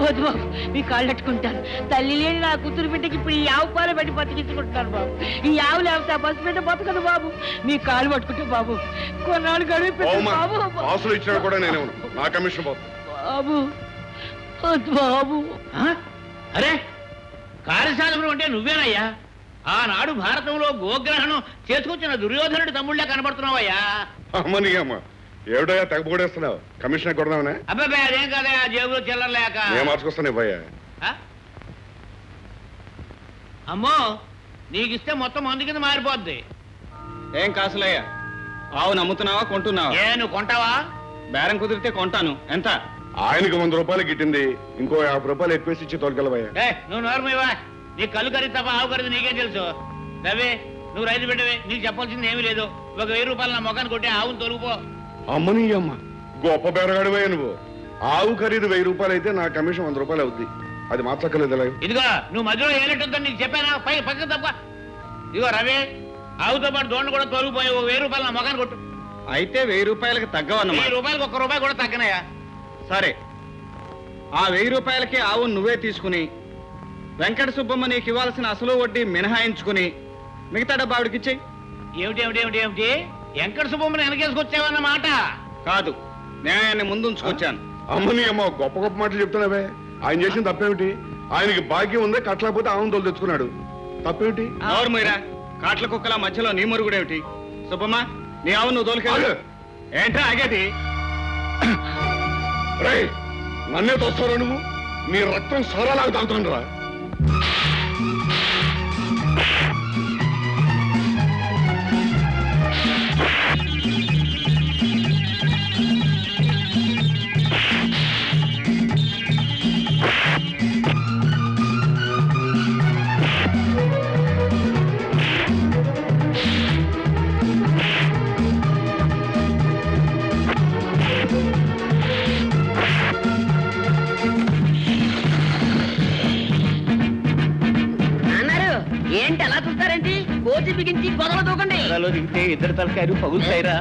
వద్దు బాబు, మీ కాళ్ళు పెట్టుకుంటాను. తల్లి లేని నా కూతురు బిడ్డకి ఇప్పుడు ఈ ఆవు పాలు పెట్టి బతికించుకుంటున్నాను బాబు. ఈ ఆవు లేకపోతే ఆ బస్సు బిడ్డ బతకదు బాబు. మీ కాళ్ళు పట్టుకుంటా బాబు, కొన్నాళ్ళు గడువు బాబు. ఆసులు ఇచ్చినా కూడా నేనే నా కమిషన్ బాబు. వద్దు బాబు. అరే కార్యశాలకు అంటే నువ్వేనయ్యా? ఆనాడు భారతంలో గోగ్రహణం చేసుకొచ్చిన దుర్యోధనుడి తమ్ముళ్ళే కనబడుతున్నావయ్యా. అమ్మని అమ్మ ఏడోయా తెగబోడేస్తున్నావు? కమిషన్ కొడదామనే? అబ్బాయి అదేం కదయా, జేబులో చిల్లరలేక. నేను మార్చుకొస్తాను ఇవ్వయ్యా. అమ్మో, నీకిస్తే మొత్తం మందు కింద మారిపోద్ది. ఏం కాసులయ్యా? ఆవు నమ్ముతున్నావా కొంటున్నావా? నువ్వు కొంటావా? బేరం కుదిరితే కొంటాను. ఎంత? ఆయనకు 100 రూపాయలు గిట్టింది, ఇంకో 50 రూపాయలు ఎక్కువేసి ఇచ్చి తోలుకెళ్ళవయ్యా. నువ్వు నోరమివా, నీ కళ్ళు ఖరీదు తప్ప ఆవు ఖరీదు నీకేం తెలుసు? రవి, నువ్వు రైతు బిడ్డవే, నీకు చెప్పాల్సింది ఏమీ లేదు. 1000 రూపాయలు నా మొఖాన్ని కొట్టి ఆవును తొలుగుపో. అమ్మని అమ్మ గొప్ప బేరగాడివయ్యా నువ్వు. ఆవు ఖరీదు 1000 రూపాయలు అయితే నా కమిషన్ 100 రూపాయలు అవుద్ది. అది మార్చక్కర్లేదు. ఇదిగో నువ్వు మధ్యలో ఏలెట్టుందని నీకు చెప్పానా? పక్క తప్ప. ఇదిగో రవి, ఆవుతో పాటు దోండు కూడా తొలగిపోయి 1000 రూపాయలు నా మొఖాన్ని కొట్టు. అయితే 1000 రూపాయలకి తగ్గవన్నమాట. 1000 రూపాయలకు 1 రూపాయి కూడా తగ్గనయా? సరే, ఆ 1000 రూపాయలకి ఆవు నువ్వే తీసుకుని వెంకట సుబ్బమ్మ నీకు ఇవ్వాల్సిన అసలు వడ్డీ మినహాయించుకుని మిగతా డబ్బా ఆవిడకిచ్చేయి. ఏమిటి వెంకట సుబ్బమ్మని వెనకేసుకొచ్చావన్నమాట? కాదు, న్యాయాన్ని ముందుంచుకొచ్చాను. అమ్మని అమ్మ గొప్ప గొప్ప మాటలు చెప్తున్నావే. ఆయన చేసిన తప్పేమిటి? ఆయనకి భాగ్యం ఉందే, కట్టలేకపోతే ఆవును తోలు తెచ్చుకున్నాడు. తప్పేమిటి? ఎవరు మీరా? కాట్ల కుక్కల మధ్యలో నీ మురుగుడేమిటి? సుబ్బమ్మ, నీ ఆవు నువ్వు తోలుకెళ్ళు. ఏంటా ఆగేది? నన్నే తోస్తారా నువ్వు? నీ రక్తం సారాలాగా తాగుతాను రా. ఏంటి అలా చూస్తారేంటి? కోచి బిగించి గొడవ దూకండి. దిగితే ఇద్దరు తలకాయలు పగులుతాయిరా.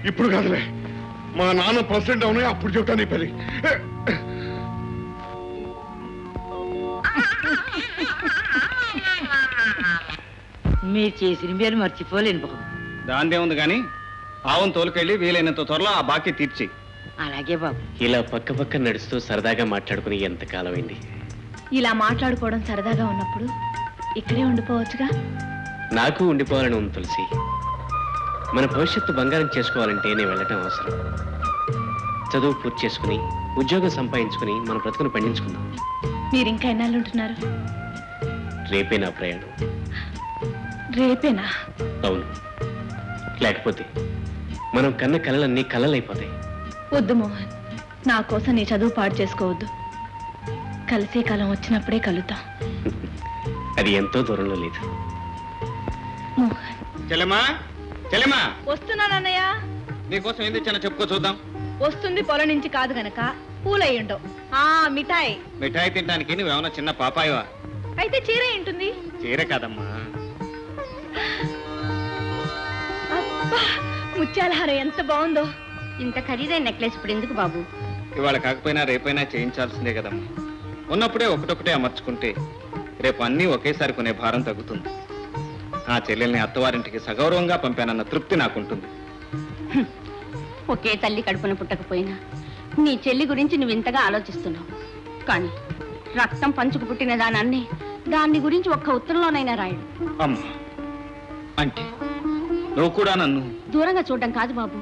ఇప్పుడు కాదులే, మా నాన్న ప్రెసిడెంట్ అవునే అప్పుడు చెప్తాను ఈ పని. మీరు చేసిన మీరు మర్చిపోలేను బాబు. దాందే ఉంది కానీ ఆవును తోలుకెళ్ళి వీలైనంత త్వరలో ఆ బాకీ తీర్చి. అలాగే బాబు. ఇలా పక్క పక్క నడుస్తూ సరదాగా మాట్లాడుకుని ఎంతకాలం అయింది. ఇలా మాట్లాడుకోవడం సరదాగా ఉన్నప్పుడు ఇక్కడే ఉండిపోవచ్చుగా. నాకు ఉండిపోవాలని ఉంది తులసి. మన భవిష్యత్తు బంగారం చేసుకోవాలంటే నేను వెళ్ళటం అవసరం. చదువు పూర్తి చేసుకుని ఉద్యోగం సంపాదించుకుని మన బ్రతుకును పండించుకుందాం. మీరు ఇంకా ఎన్నాళ్ళు ఉంటున్నారు? రేపే నా ప్రయాణం. రేపేనా? అవును, లేకపోతే మనం కన్న కలలన్నీ కలలైపోతాయి. వద్దు మోహన్, నా కోసం నీ చదువు పాడు చేసుకోవద్దు. కలిసే కాలం వచ్చినప్పుడే కలుద్దాం. అది ఎంతో దూరంలో లేదు. మోహన్. చెల్లెమ్మా, చెల్లెమ్మా, వస్తున్నానన్నయ్య. నీకోసం ఏం తెచ్చానో చెప్పుకో చూద్దాం. వస్తుంది పొలం నుంచి కాదు గనక పూలయ్యుండవు. మిఠాయి. మిఠాయి తినడానికి నువ్వేమన్నా చిన్న పాపాయవా? అయితే చీర ఉంటుంది. చీర కాదమ్మా, ముత్యాల హారం ఎంత బాగుందో. ఇంత ఖరీదైన నెక్లెస్ ఇప్పుడు ఎందుకు బాబు? ఇవాళ కాకపోయినా రేపైనా చేయించాల్సిందే కదమ్మా. ఉన్నప్పుడే ఒకటొకటే అమర్చుకుంటే రేపు అన్నీ ఒకేసారి కొనే భారం తగ్గుతుంది. ఆ చెల్లెల్ని అత్తవారింటికి సగౌరవంగా పంపానన్న తృప్తి నాకుంటుంది. ఒకే తల్లి కడుపున పుట్టకపోయినా నీ చెల్లి గురించి నువ్వు ఇంతగా ఆలోచిస్తున్నావు. కానీ రక్తం పంచుకు పుట్టిన దానాన్ని దాన్ని గురించి ఒక్క ఉత్తరంలోనైనా రాయడు. అమ్మా, అంటే నువ్వు కూడా నన్ను దూరంగా చూడడం కాదు బాబు.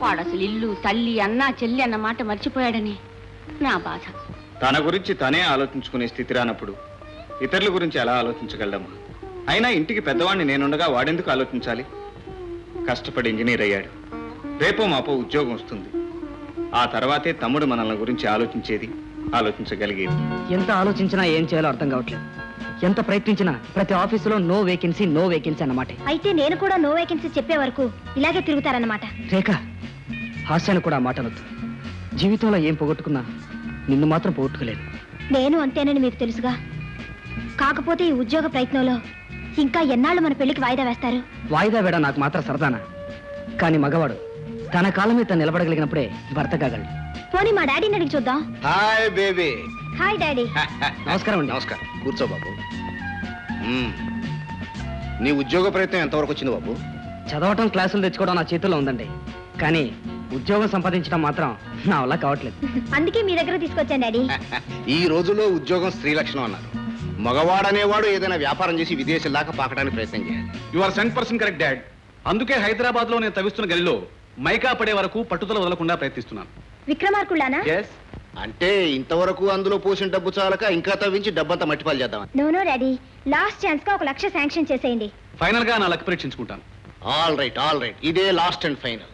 వాడు అసలు ఇల్లు, తల్లి, అన్నా, చెల్లి అన్న మాట మర్చిపోయాడని నా బాధ. తన గురించి తనే ఆలోచించుకునే స్థితి రానప్పుడు ఇతరుల గురించి ఎలా ఆలోచించగలమ్మా? అయినా ఇంటికి పెద్దవాడిని నేనుండగా వాడెందుకు ఆలోచించాలి? కష్టపడి ఇంజనీర్ అయ్యాడు. రేపో మాపో ఉద్యోగం వస్తుంది. ఆ తర్వాతే తమ్ముడు మనల్ని గురించి ఆలోచించేది, ఆలోచించగలిగేది. ఎంత ఆలోచించినా ఏం చేయాలో అర్థం కావట్లేదు. ఎంత ప్రయత్నించినా ప్రతి ఆఫీసులో నో వేకెన్సీ అన్నమాట. అయితే నేను కూడా నో వేకెన్సీ చెప్పే వరకు ఇలాగే తిరుగుతారన్నమాట. రేఖ, హాస్యాన్ని కూడా ఆ మాట అనొద్దు. జీవితంలో ఏం పోగొట్టుకున్నా నిన్ను మాత్రం పోగొట్టుకోలేదు. నేను అంతేనని మీకు తెలుసుగా. కాకపోతే ఈ ఉద్యోగ ప్రయత్నంలో ఇంకా ఎన్నాళ్ళు మన పెళ్లికి వాయిదా వేస్తారు? వాయిదా వేడ నాకు మాత్రం సరదానా, కానీ మగవాడు తన కాళ్ళ మీద తను నిలబడగలిగినప్పుడే భర్త కాగలడు. పోనీ మా డాడీని అడిగి చూద్దాం. Hi baby. Hi daddy. నమస్కారం అండి. నమస్కారం. కూర్చో బాబు. నీ ఉద్యోగ ప్రయత్నం ఎంతవరకు వచ్చింది బాబు? చదవటం, క్లాసులు తెచ్చుకోవడం నా చేతుల్లో ఉందండి, కానీ ఉద్యోగం సంపాదించడం మాత్రం నా వల్ల కావట్లేదు. అందుకే మీ దగ్గర తీసుకొచ్చాను డాడీ. ఈ రోజుల్లో ఉద్యోగం స్త్రీ లక్షణం అన్నారు. మగవాడనేవాడు ఏదైనా వ్యాపారం చేసి విదేశాల దాకా పాకడానికి ప్రయత్నం చేయాలి. You are 100% correct dad. అందుకే హైదరాబాద్ లో నేను తవ్విస్తున్న గలిలో మైకా పడే వరకు పట్టుదల వదలకుండా ప్రయత్నిస్తున్నాను. విక్రమార్కుళ్ళానా? అంటే ఇంతవరకు అందులో పోసిన డబ్బు చాలక ఇంకా తవ్వించి డబ్బంతా మట్టిపాలు చేద్దాం. నో డాడీ, లాస్ట్ ఛాన్స్ గా 1 లక్ష శాంక్షన్ చేసేయండి. ఫైనల్ గా నా లక్ పరీక్షించుకుంటాను. ఆల్ రైట్, ఇదే లాస్ట్ అండ్ ఫైనల్.